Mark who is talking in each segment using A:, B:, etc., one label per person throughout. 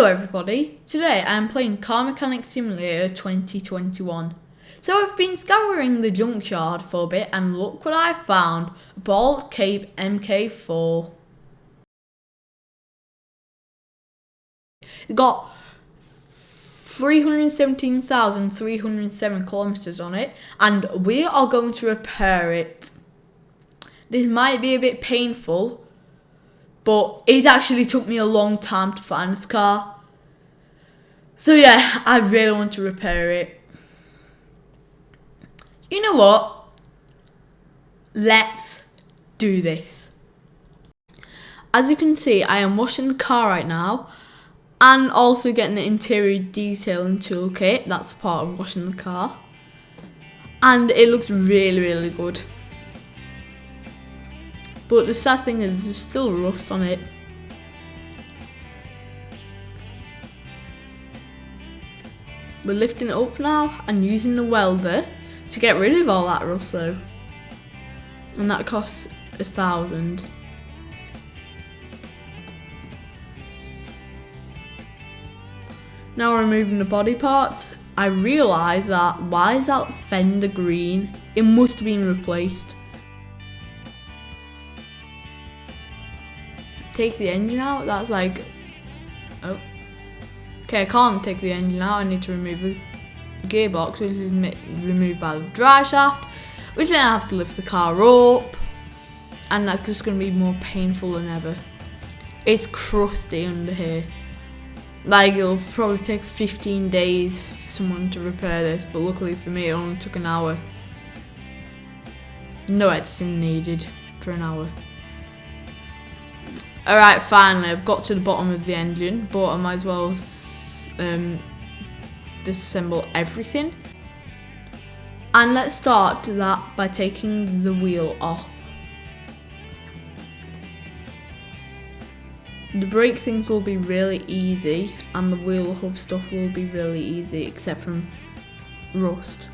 A: Hello everybody, today I am playing Car Mechanic Simulator 2021. So I've been scouring the junkyard for a bit and look what I found, Bald Cape MK4. It got 317,307 kilometers on it and we are going to repair it. This might be a bit painful, but it actually took me a long time to find this car. So yeah, I really want to repair it. You know what? Let's do this. As you can see, I am washing the car right now and also getting the interior detailing toolkit. That's part of washing the car. And it looks really good. But the sad thing is there's still rust on it. We're lifting it up now and using the welder to get rid of all that rust though. And that costs 1,000. Now we're removing the body parts. I realise that, why is that fender green? It must have been replaced. Take the engine out, that's like, oh. Okay, I can't take the engine out, I need to remove the gearbox, which is removed by the drive shaft, which then I have to lift the car up, and that's just going to be more painful than ever. It's crusty under here. Like, it'll probably take 15 days for someone to repair this, but luckily for me it only took an hour. No editing needed for an hour. Alright, finally, I've got to the bottom of the engine, but I might as well disassemble everything. And let's start that by taking the wheel off. The brake things will be really easy, and the wheel hub stuff will be really easy, except from rust.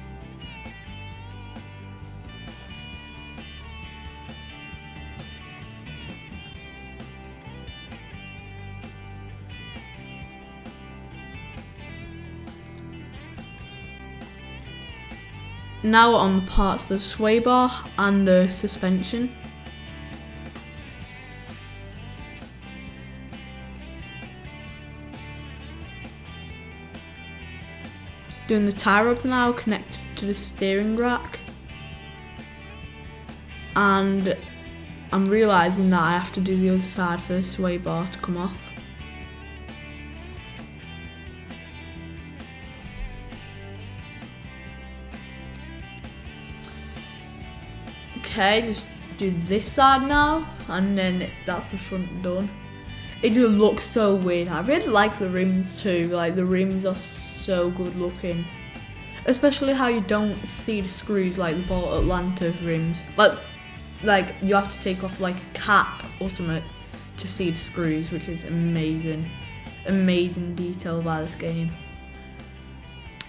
A: Now on the parts for the sway bar and the suspension. Doing the tie rods now connected to the steering rack. And I'm realising that I have to do the other side for the sway bar to come off. Okay, just do this side now, and then that's the front done. It just looks so weird. I really like the rims too. Like, the rims are so good looking, especially how you don't see the screws like the Bolt Atlanta rims. Like you have to take off like a cap or something to see the screws, which is amazing. Amazing detail by this game.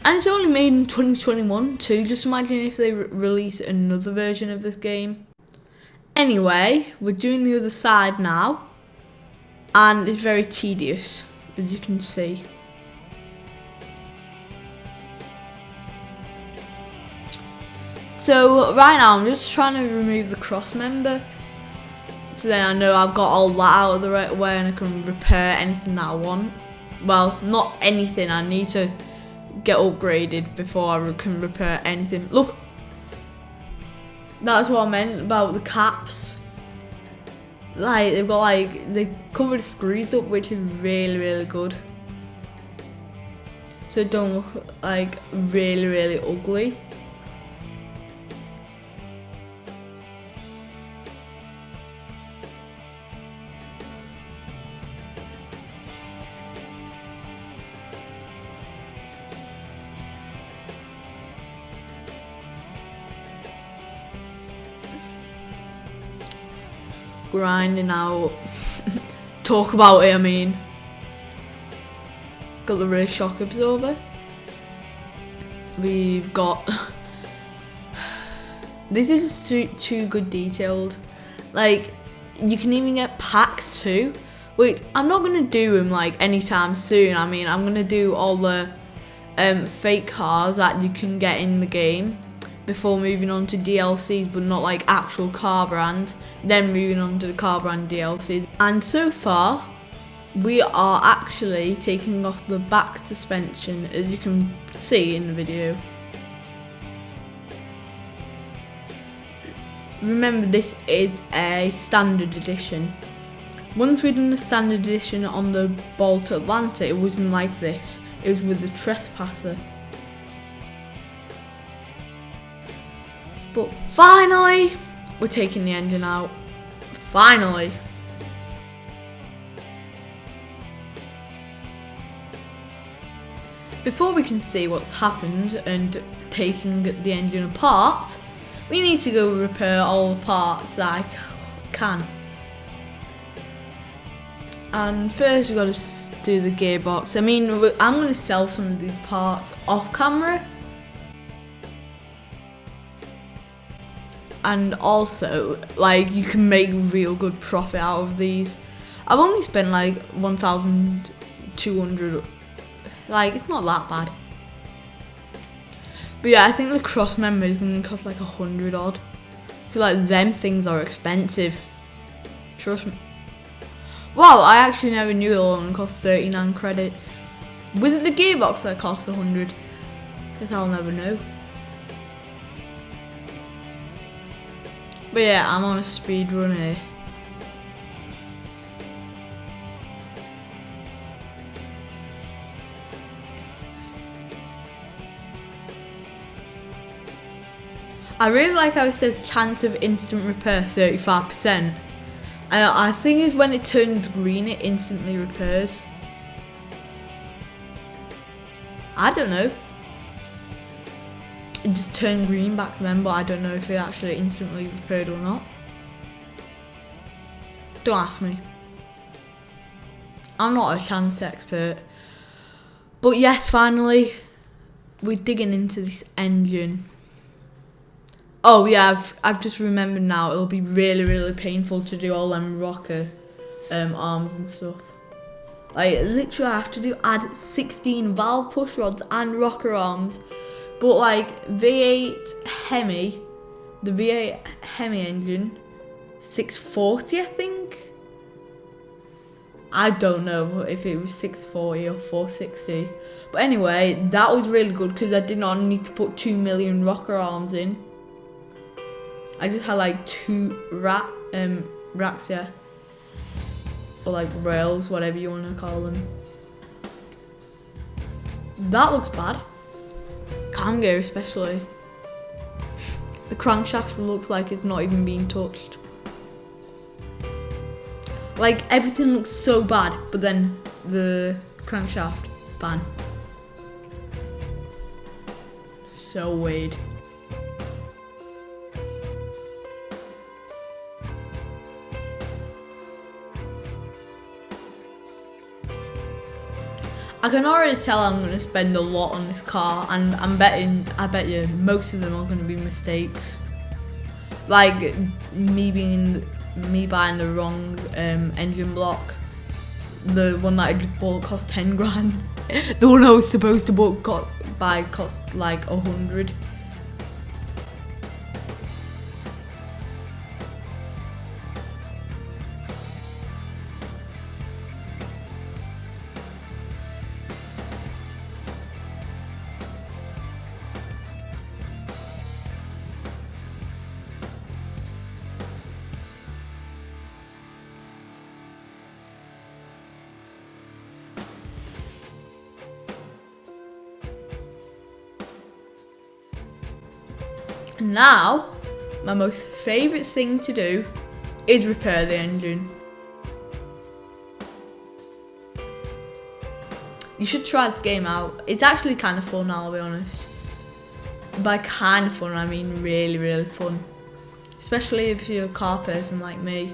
A: And it's only made in 2021 too. Just imagine if they release another version of this game. Anyway, we're doing the other side now. And it's very tedious, as you can see. So right now I'm just trying to remove the cross member. So then I know I've got all that out of the right way and I can repair anything that I want. Well, not anything, I need to get upgraded before I can repair anything. Look, that's what I meant about the caps. Like, they've got like, they cover the screws up, which is really good. So it don't look like really ugly. Grinding out. Talk about it, I mean. Got the rear shock absorber. We've got... This is too good detailed. Like, you can even get packs too, which I'm not gonna do them like anytime soon. I mean, I'm gonna do all the fake cars that you can get in the game before moving on to DLCs, but not like actual car brands, then moving on to the car brand DLCs. And so far, we are actually taking off the back suspension, as you can see in the video. Remember, this is a standard edition. Once we'd done the standard edition on the Balto Atlanta, it wasn't like this. It was with the Trespasser. But finally, we're taking the engine out. Finally. Before we can see what's happened and taking the engine apart, we need to go repair all the parts that I can. And first we've got to do the gearbox. I mean, I'm going to sell some of these parts off camera. And also, like, you can make real good profit out of these. I've only spent like 1,200. Like, it's not that bad. But yeah, I think the cross member is going to cost like 100 odd. I feel like them things are expensive. Trust me. Wow, I actually never knew it only cost 39 credits. Was it the gearbox that cost 100? Guess I'll never know. But yeah, I'm on a speed run here. I really like how it says chance of instant repair 35%. And I think it's when it turns green it instantly repairs. I don't know. It just turned green back then, but I don't know if it actually instantly repaired or not. Don't ask me. I'm not a chance expert. But yes, finally, we're digging into this engine. Oh yeah, I've just remembered now, it'll be really, really painful to do all them rocker arms and stuff. Like, literally I have to add 16 valve push rods and rocker arms. But like V8 Hemi, the V8 Hemi engine, 640 I think? I don't know if it was 640 or 460. But anyway, that was really good because I did not need to put 2 million rocker arms in. I just had like 2 racks, yeah. Or like rails, whatever you want to call them. That looks bad. Cam gear especially. The crankshaft looks like it's not even being touched. Like, everything looks so bad, but then the crankshaft, ban. So weird. I can already tell I'm going to spend a lot on this car, and I bet you most of them are going to be mistakes. Like me buying the wrong engine block. The one that I just bought cost 10 grand. The one I was supposed to buy cost like 100. Now, my most favourite thing to do is repair the engine. You should try this game out. It's actually kind of fun, I'll be honest. By kind of fun, I mean really, really fun. Especially if you're a car person like me.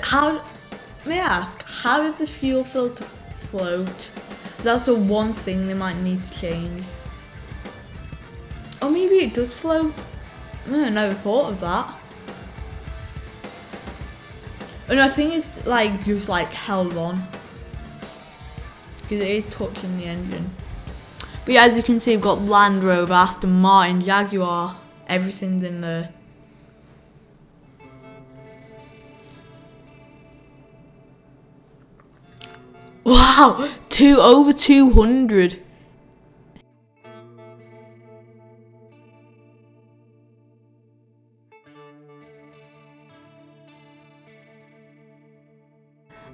A: How, may I ask, how does the fuel filter float? That's the one thing they might need to change. Or maybe it does float. I never thought of that. Oh no, I think it's like just like held on. Because it is touching the engine. But yeah, as you can see, we've got Land Rover, Aston Martin, Jaguar, everything's in there. Wow, over 200.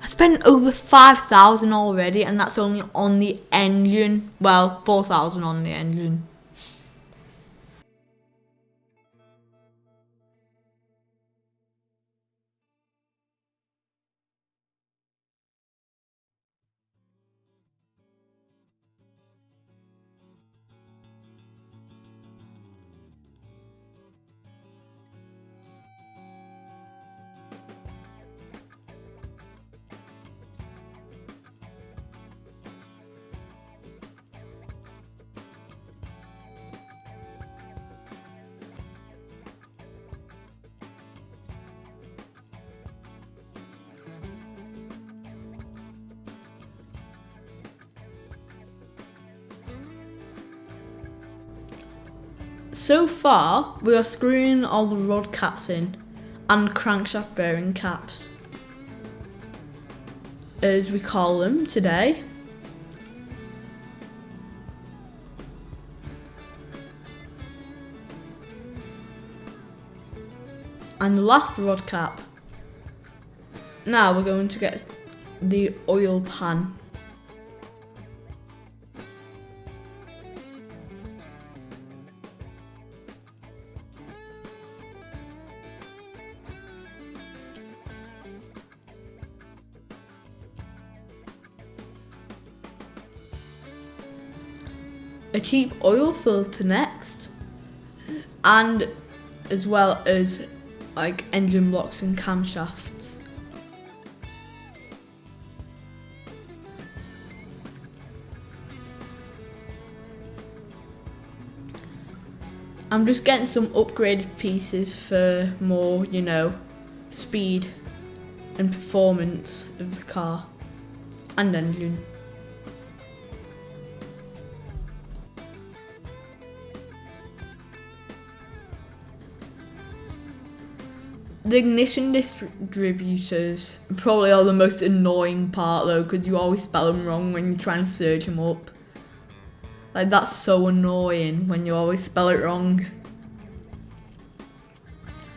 A: I spent over 5,000 already, and that's only on the engine. Well, 4,000 on the engine. So far, we are screwing all the rod caps in and crankshaft bearing caps, as we call them today. And the last rod cap. Now we're going to get the oil pan. A cheap oil filter next, and as well as like engine blocks and camshafts. I'm just getting some upgraded pieces for more, you know, speed and performance of the car and engine. The ignition distributors probably are the most annoying part though, because you always spell them wrong when you try and search them up. Like, that's so annoying when you always spell it wrong.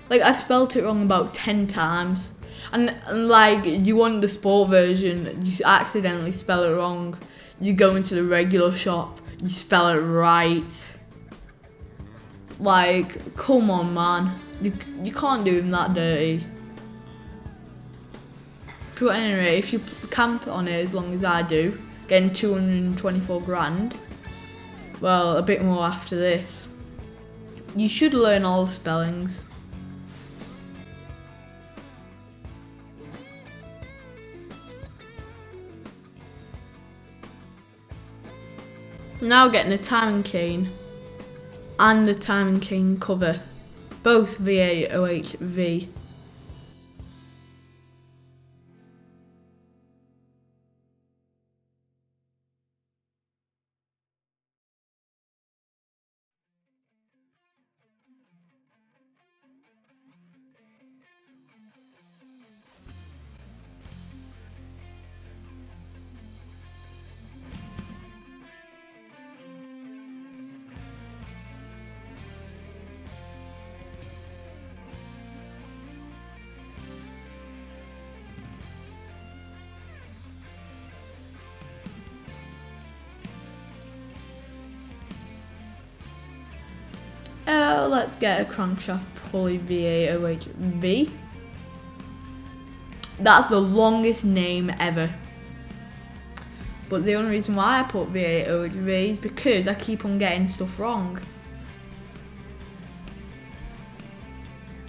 A: Like, I spelled it wrong about 10 times. And like, you want the sport version, you accidentally spell it wrong. You go into the regular shop, you spell it right. Like, come on, man. You can't do him that dirty. But anyway, if you camp on it as long as I do, getting 224 grand, well, a bit more after this, you should learn all the spellings. Now getting a timing chain and a timing chain cover, both V8OHV. Let's get a crankshaft pulley V8OHV. That's the longest name ever. But the only reason why I put V8OHV is because I keep on getting stuff wrong.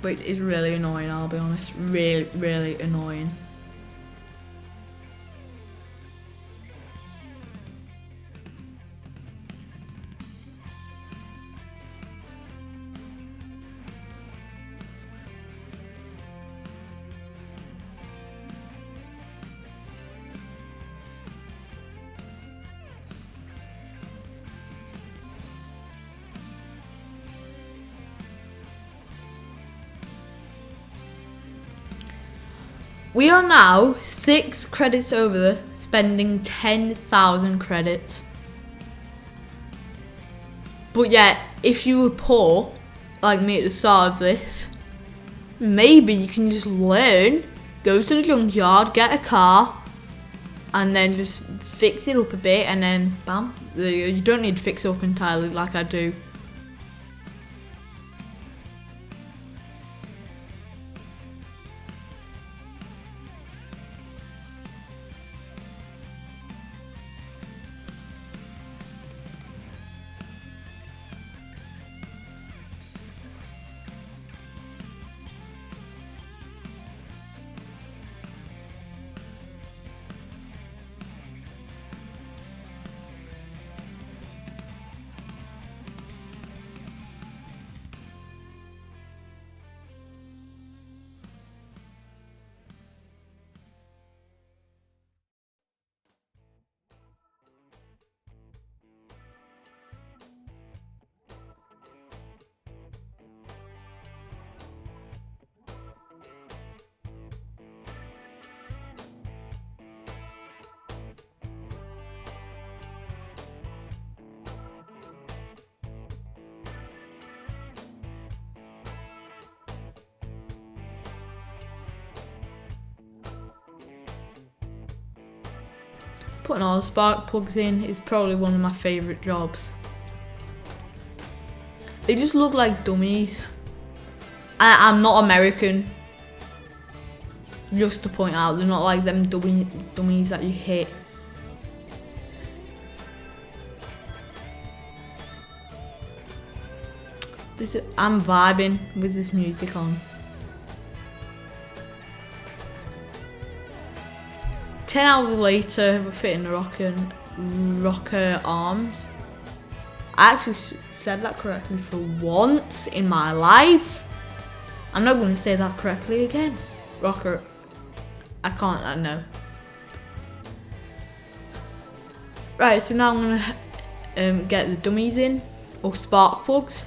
A: which is really annoying, I'll be honest. Really, really annoying. We are now 6 credits over, spending 10,000 credits. But yet, if you were poor, like me at the start of this, maybe you can just learn, go to the junkyard, get a car, and then just fix it up a bit, and then bam. You don't need to fix it up entirely like I do. Putting all the spark plugs in is probably one of my favourite jobs. They just look like dummies. I'm not American. Just to point out, they're not like them dummies that you hit. I'm vibing with this music on. 10 hours later, we're fitting the rocker arms. I actually said that correctly for once in my life. I'm not going to say that correctly again. Rocker. I know. Right, so now I'm going to get the dummies in, or spark plugs.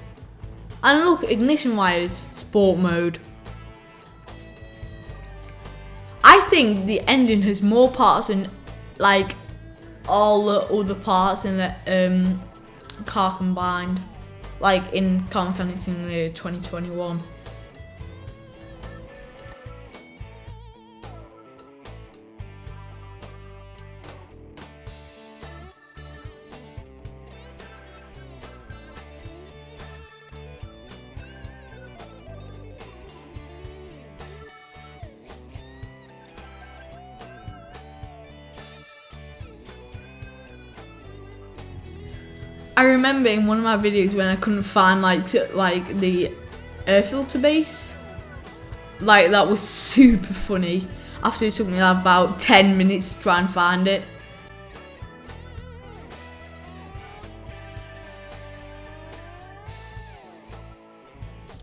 A: And look, ignition wires, sport mode. I think the engine has more parts than like all the other parts in the car combined, like in Car Mechanic Simulator 2021. I remember in one of my videos when I couldn't find like the air filter base, like that was super funny. After it took me about 10 minutes to try and find it.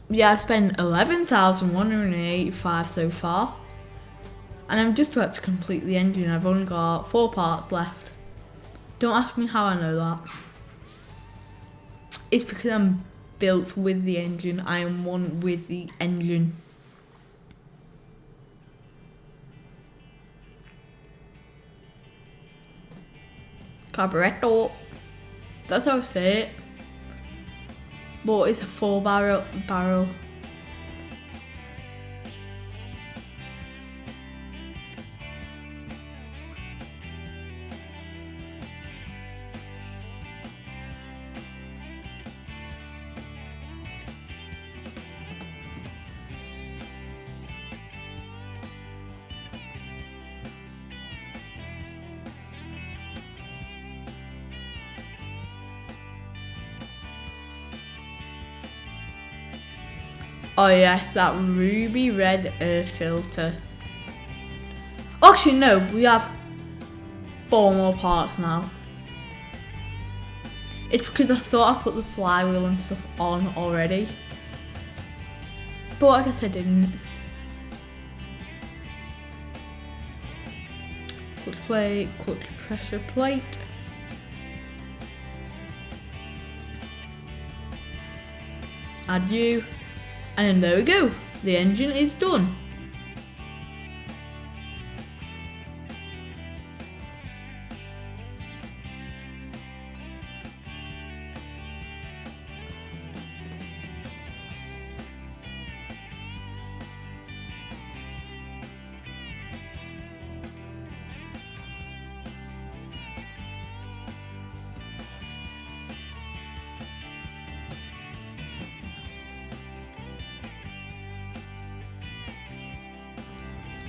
A: Yeah, I spent 11,185 so far, and I'm just about to complete the engine. I've only got 4 parts left. Don't ask me how I know that. It's because I'm built with the engine. I am one with the engine. Carburettor. That's how I say it. But it's a 4 barrel. Oh yes, that ruby red air filter. Actually no, we have 4 more parts now. It's because I thought I put the flywheel and stuff on already. But I guess I didn't. Quick plate, quick pressure plate. Add you. And there we go. The engine is done.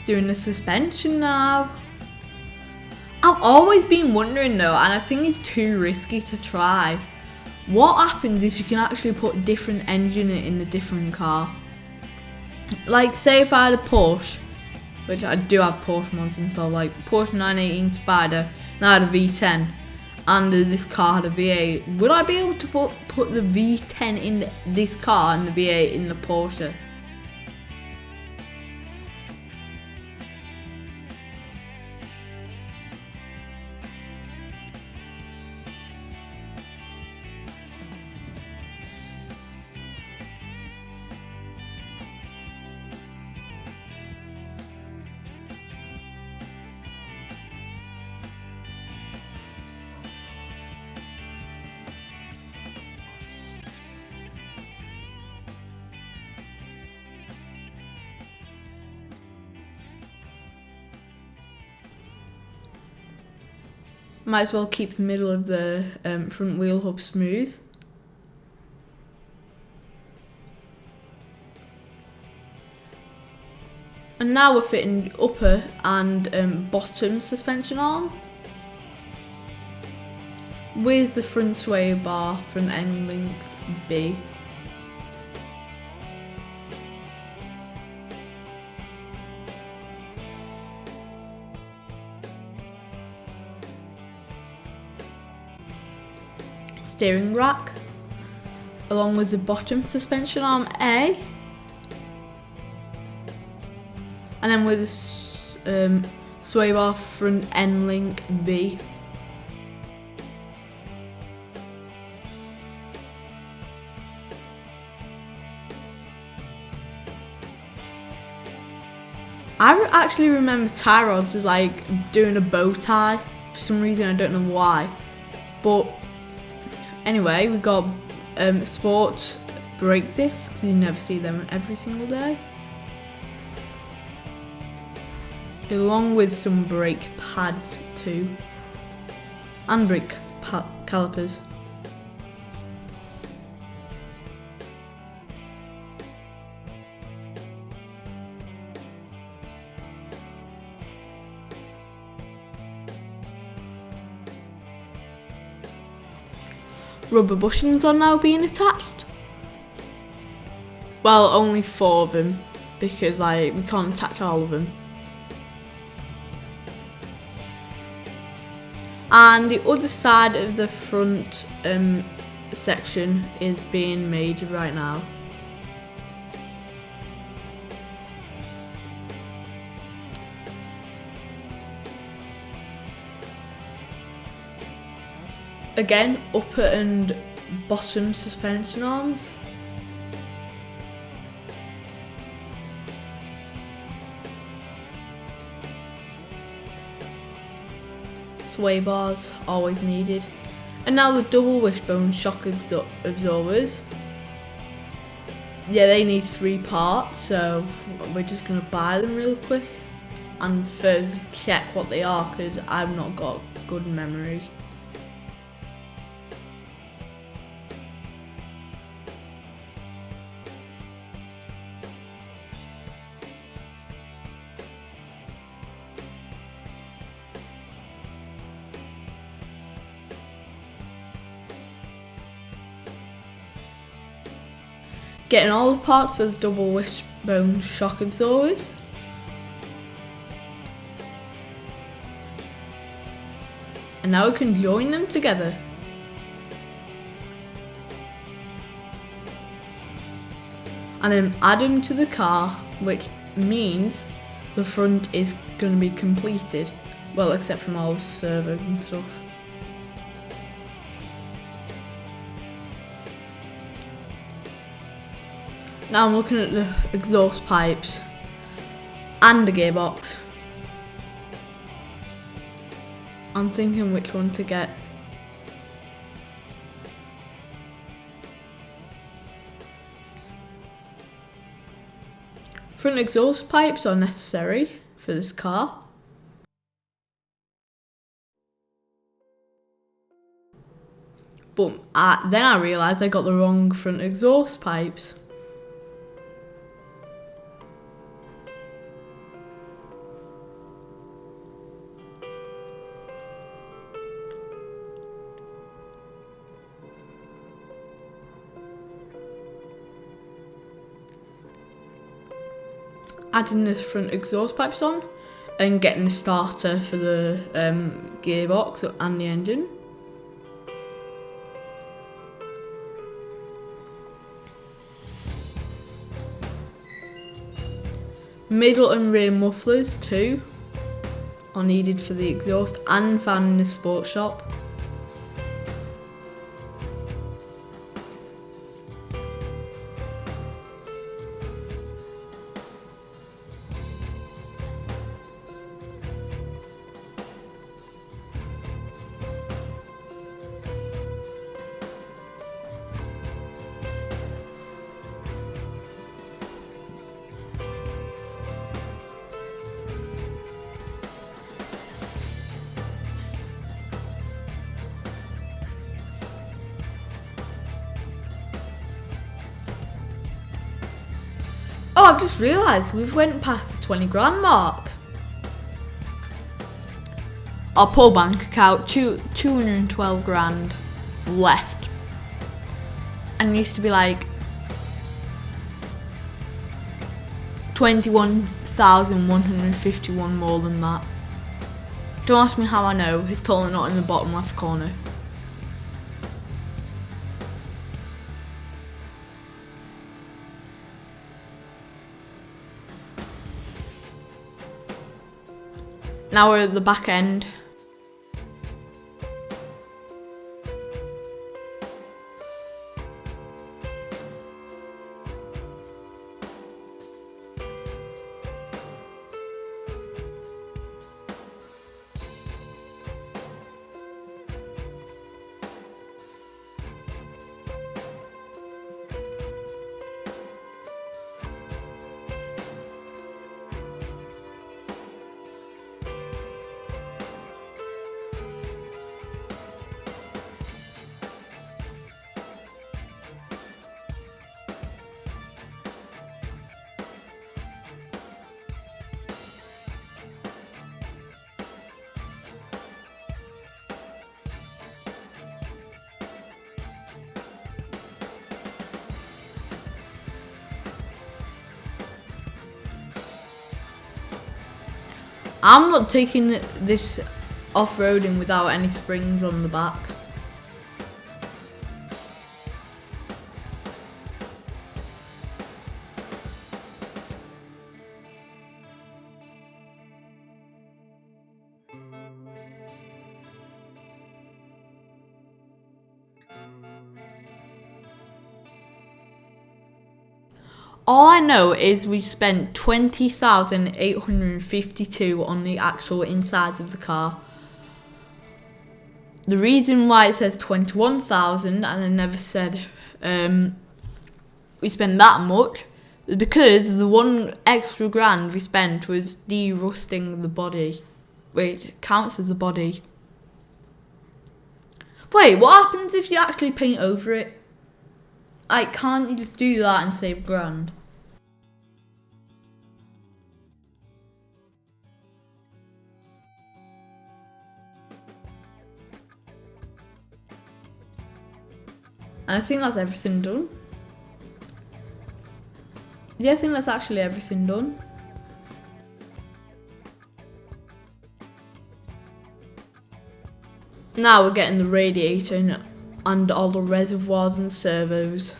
A: Doing the suspension now. I've always been wondering though, and I think it's too risky to try. What happens if you can actually put different engine in a different car? Like say if I had a Porsche, which I do have Porsche mods installed, like Porsche 918 Spider, and I had a V10, and this car had a V8, would I be able to put the V10 in this car and the V8 in the Porsche? Might as well keep the middle of the front wheel hub smooth. And now we're fitting upper and bottom suspension arm with the front sway bar from N-Links B. Steering rack, along with the bottom suspension arm A, and then with the sway bar front N-Link B. I actually remember tie rods as like doing a bow tie for some reason, I don't know why, but anyway, we got sport brake discs. You never see them every single day. Along with some brake pads too. And brake calipers. Rubber bushings are now being attached. Well, only 4 of them, because like we can't attach all of them. And the other side of the front section is being made right now. Again, upper and bottom suspension arms. Sway bars, always needed. And now the double wishbone shock absorbers. Yeah, they need 3 parts, so we're just going to buy them real quick and first check what they are, because I've not got good memory. Getting all the parts for the double wishbone shock absorbers. And now we can join them together. And then add them to the car, which means the front is going to be completed. Well, except from all the servos and stuff. Now I'm looking at the exhaust pipes and the gearbox. I'm thinking which one to get. Front exhaust pipes are necessary for this car. But then I realised I got the wrong front exhaust pipes. Adding the front exhaust pipes on and getting the starter for the gearbox and the engine. Middle and rear mufflers too are needed for the exhaust and found in the sports shop. Oh, I've just realised we've went past the 20 grand mark. Our poor bank account, 212 grand left. And it used to be like 21,151 more than that. Don't ask me how I know, it's totally not in the bottom left corner. Now we're at the back end. I'm not taking this off-roading without any springs on the back. All I know is we spent 20,852 on the actual insides of the car. The reason why it says 21,000 and I never said we spent that much is because the one extra grand we spent was de-rusting the body. Wait, it counts as the body. Wait, what happens if you actually paint over it? Like, can't you just do that and save grand? And I think that's everything done. Yeah, I think that's actually everything done. Now we're getting the radiator and all the reservoirs and servos.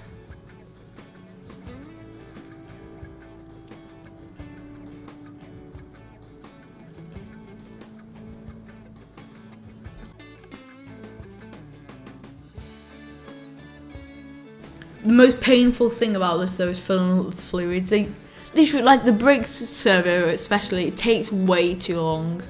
A: The most painful thing about this though is filling up with fluids. They should, like the brake servo especially, it takes way too long.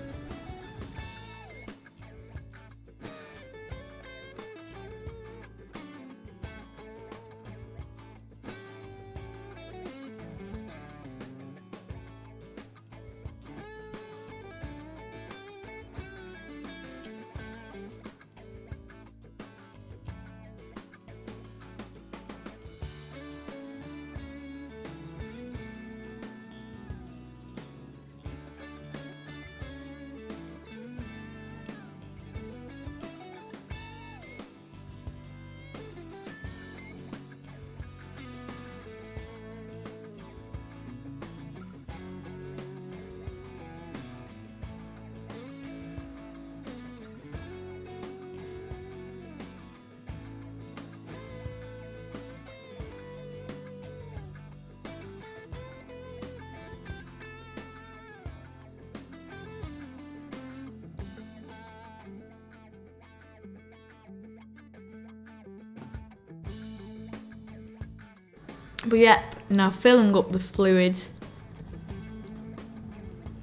A: But yep, now filling up the fluids.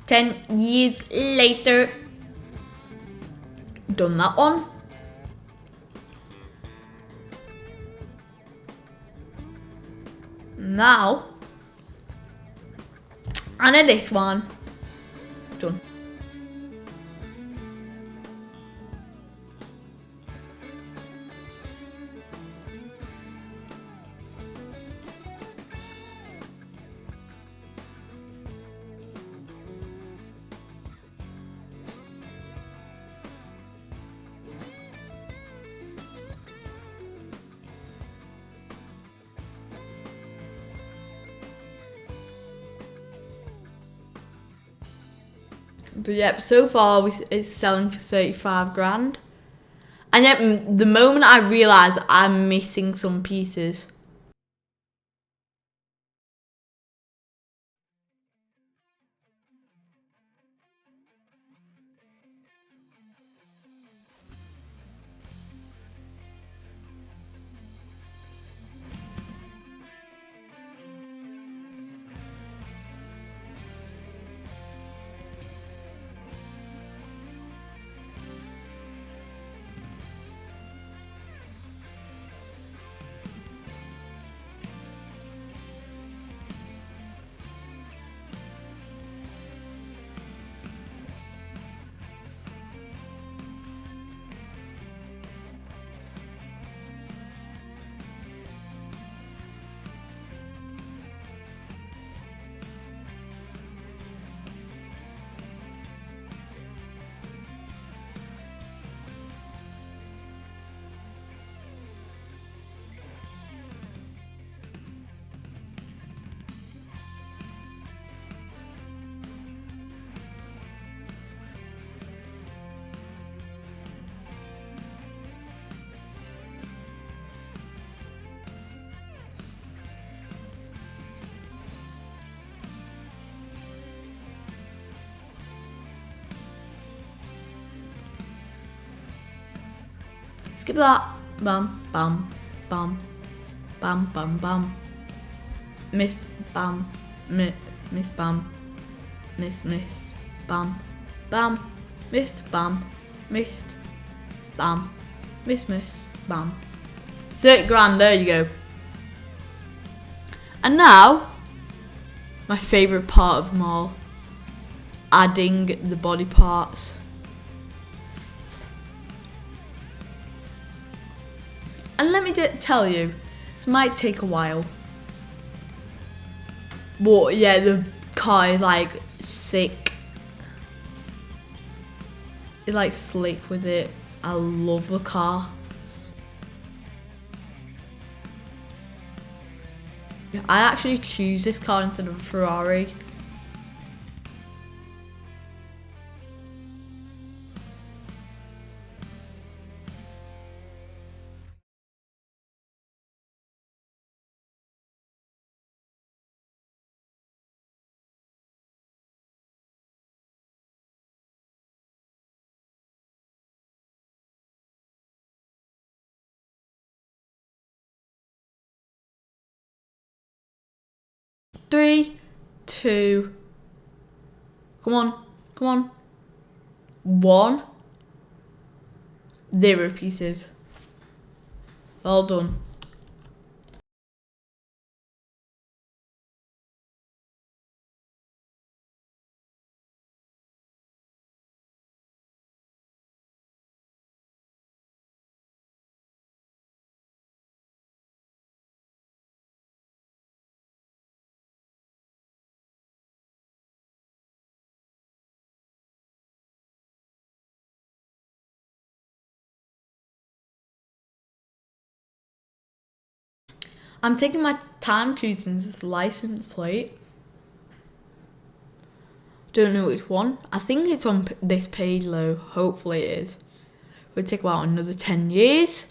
A: 10 years later, done that one. Now, and then this one, done. But yep, so far it's selling for 35 grand. And yep, the moment I realised I'm missing some pieces. Skip that. Bam, bam, bam, bam, bam, bam. Missed, bam, miss, bam, miss, bam, bam, missed, bam, missed, bam, miss, bam. 30 grand, there you go. And now, my favourite part of them all, adding the body parts. And let me tell you, this might take a while. But yeah, the car is like sick. It's like slick with it. I love the car. I actually choose this car instead of a Ferrari. Three, two, come on, come on. 1, 0 pieces. It's all done. I'm taking my time choosing this license plate. Don't know which one. I think it's on this page though. Hopefully it is. It'll take about another 10 years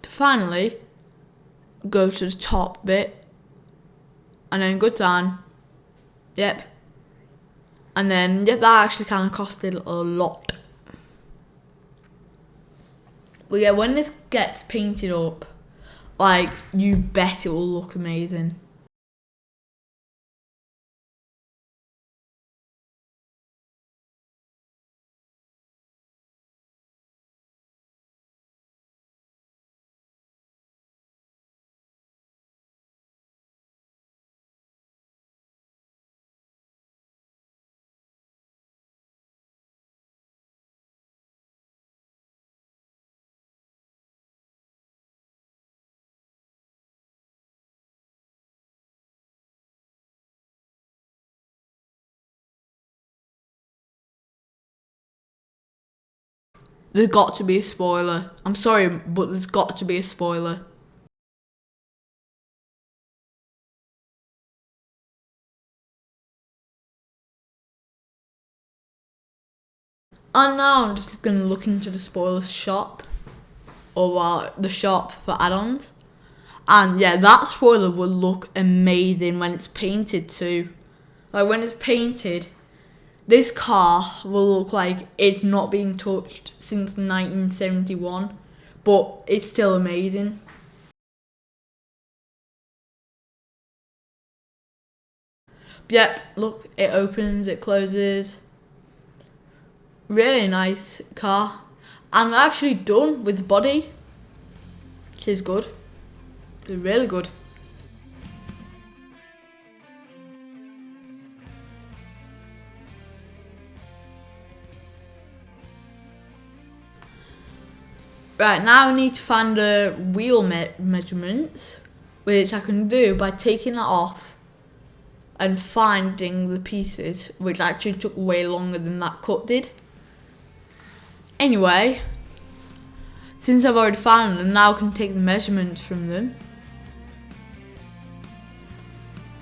A: to finally go to the top bit. And then good sign. Yep. And then, yep, that actually kind of costed a lot. But yeah, when this gets painted up, like, you bet it will look amazing. There's got to be a spoiler. I'm sorry, but there's got to be a spoiler. And now I'm just going to look into the spoiler shop. Or the shop for add-ons. And yeah, that spoiler will look amazing when it's painted too. Like when it's painted, this car will look like it's not been touched since 1971, but it's still amazing. Yep, look, it opens, it closes. Really nice car. And we're actually done with the body. Which is good. It's really good. Right, now I need to find the wheel measurements, which I can do by taking that off and finding the pieces, which actually took way longer than that cut did. Anyway, since I've already found them, now I can take the measurements from them.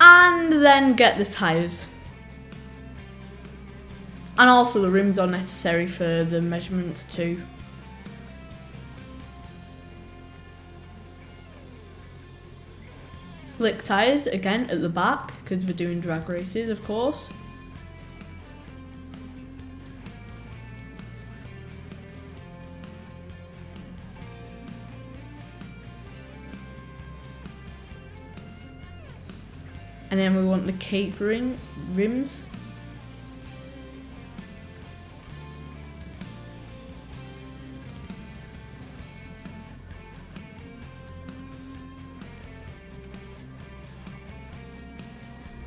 A: And then get the tyres. And also the rims are necessary for the measurements too. Slick tyres again at the back because we're doing drag races, of course. And then we want the capering rims.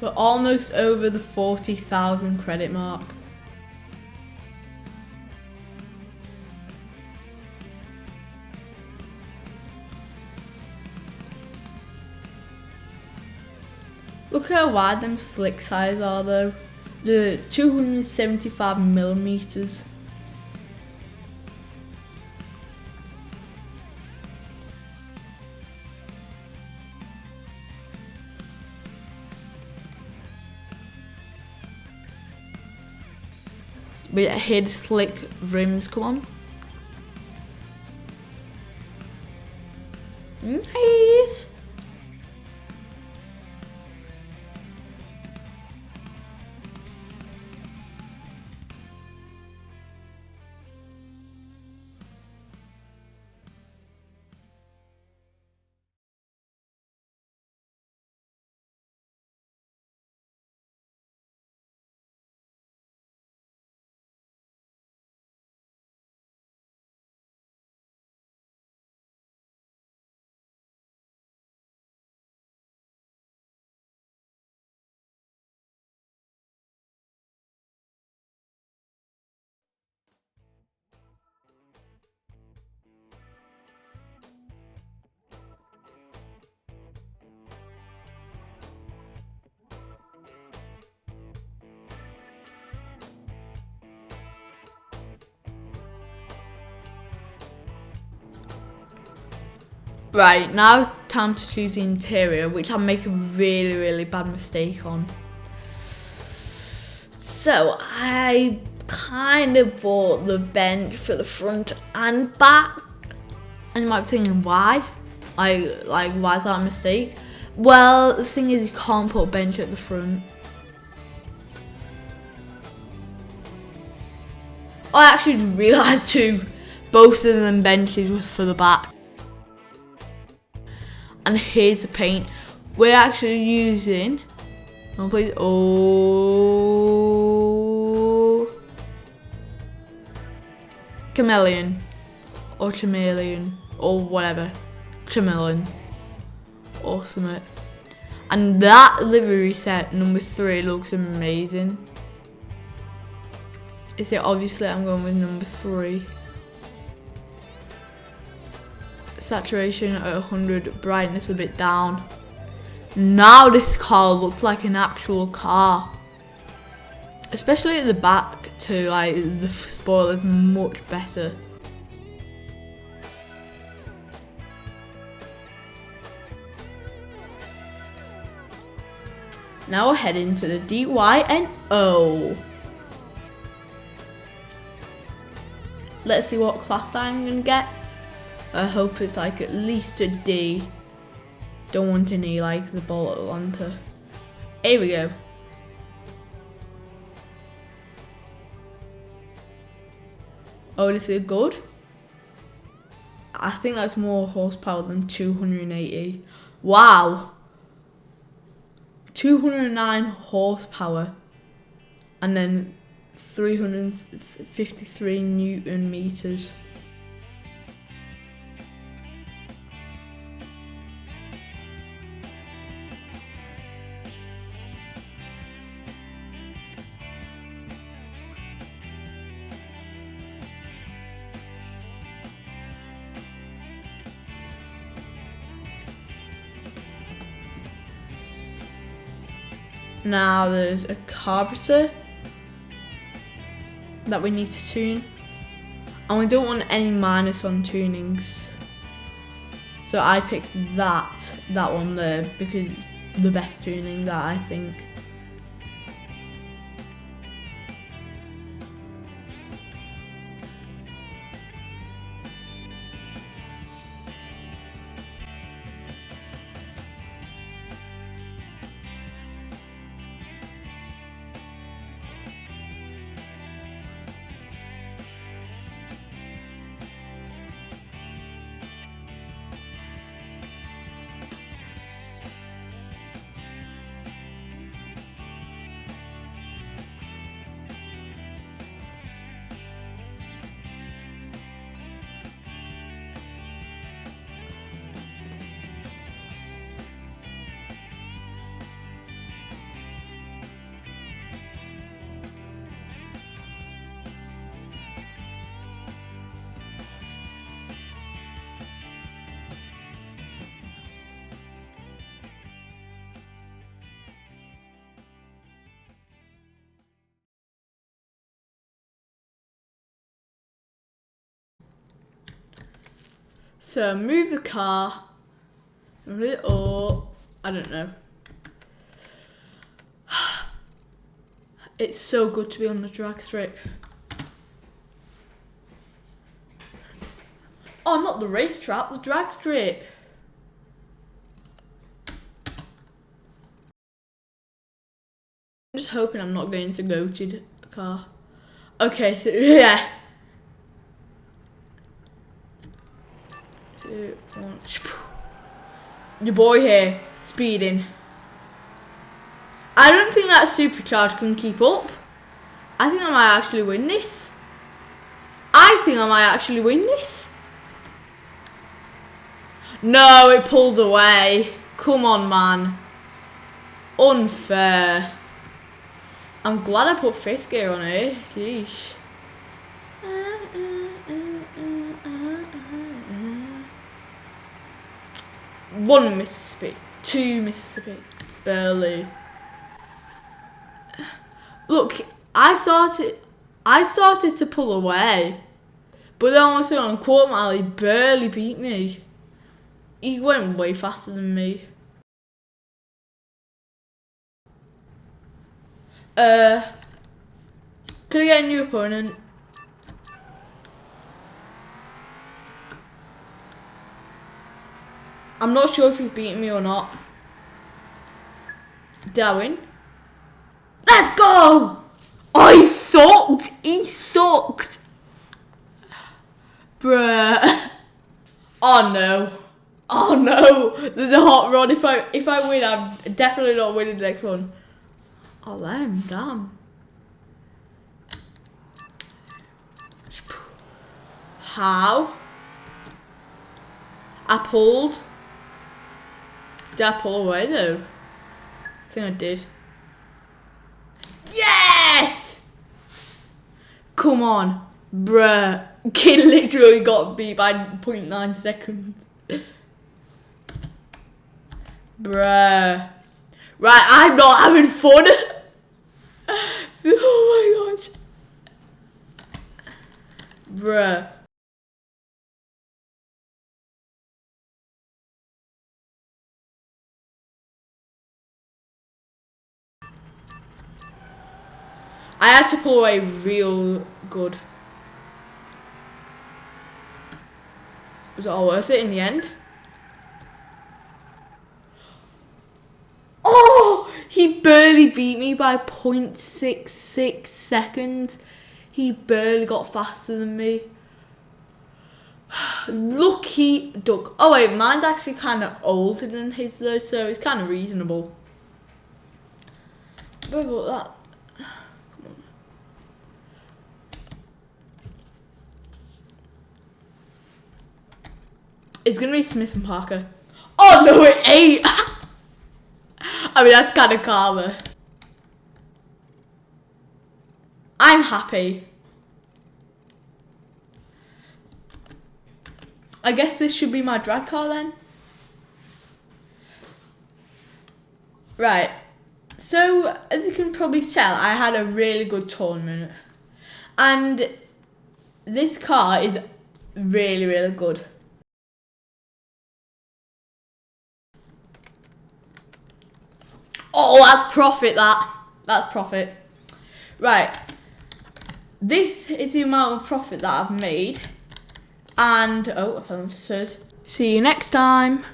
A: We're almost over the 40,000 credit mark. Look how wide them slick tires are though. They're 275 millimeters. But yeah, here the slick rims come on. Nice. Right, now time to choose the interior, which I'm making a really bad mistake on. So I kind of bought the bench for the front and back, and you might be thinking, why? Like why is that a mistake? Well, the thing is, you can't put a bench at the front. I actually just realised too, both of them benches was for the back. And here's the paint. We're actually using, chameleon or chameleon or whatever, chameleon or something. And that livery set number 3 looks amazing. So obviously I'm going with number 3. Saturation at 100, brightness a bit down. Now this car looks like an actual car, especially at the back too. Like the spoiler's much better. Now we're heading to the DY and O. Let's see what class I'm gonna get. I hope it's like at least a D. Don't want an E like the Bolt Atlanta. Here we go. Oh, this is good. I think that's more horsepower than 280. Wow. 209 horsepower. And then 353 Newton meters. Now there's a carburetor that we need to tune, and we don't want any minus on tunings, so I picked that one there because it's the best tuning that I think. So move the car, or I don't know. It's so good to be on the drag strip. Oh, not the racetrack, the drag strip. I'm just hoping I'm not going to goated car. Okay, so yeah. 2, 1. Your boy here, speeding. I don't think that supercharge can keep up. I think I might actually win this. No, it pulled away. Come on, man. Unfair. I'm glad I put 5th gear on it. Sheesh. One Mississippi. 2 Mississippi. Barely. Look, I started to pull away. But then all of a sudden on quarter mile, he barely beat me. He went way faster than me. Can I get a new opponent? I'm not sure if he's beating me or not. Did I win? Let's go! Oh, he sucked! He sucked! Bruh. Oh no. Oh no! There's a hot rod. If I win, I'm definitely not winning the next one. Oh damn. How? I pulled. Did I pull away though? I think I did. Yes! Come on, bruh. Kid literally got beat by 0.9 seconds. Bruh. Right, I'm not having fun. Oh my gosh. Bruh. I had to pull away real good. Was it all worth it in the end? Oh! He barely beat me by 0.66 seconds. He barely got faster than me. Lucky duck. Oh wait, mine's actually kind of older than his though, so it's kind of reasonable. But that. It's gonna be Smith and Parker. Oh no, it ain't. I mean, that's kind of karma. I'm happy. I guess this should be my drag car then. Right. So, as you can probably tell, I had a really good tournament. And this car is really, really good. Oh, that's profit, that. That's profit. Right. This is the amount of profit that I've made. And, oh, I fell into stairs. See you next time.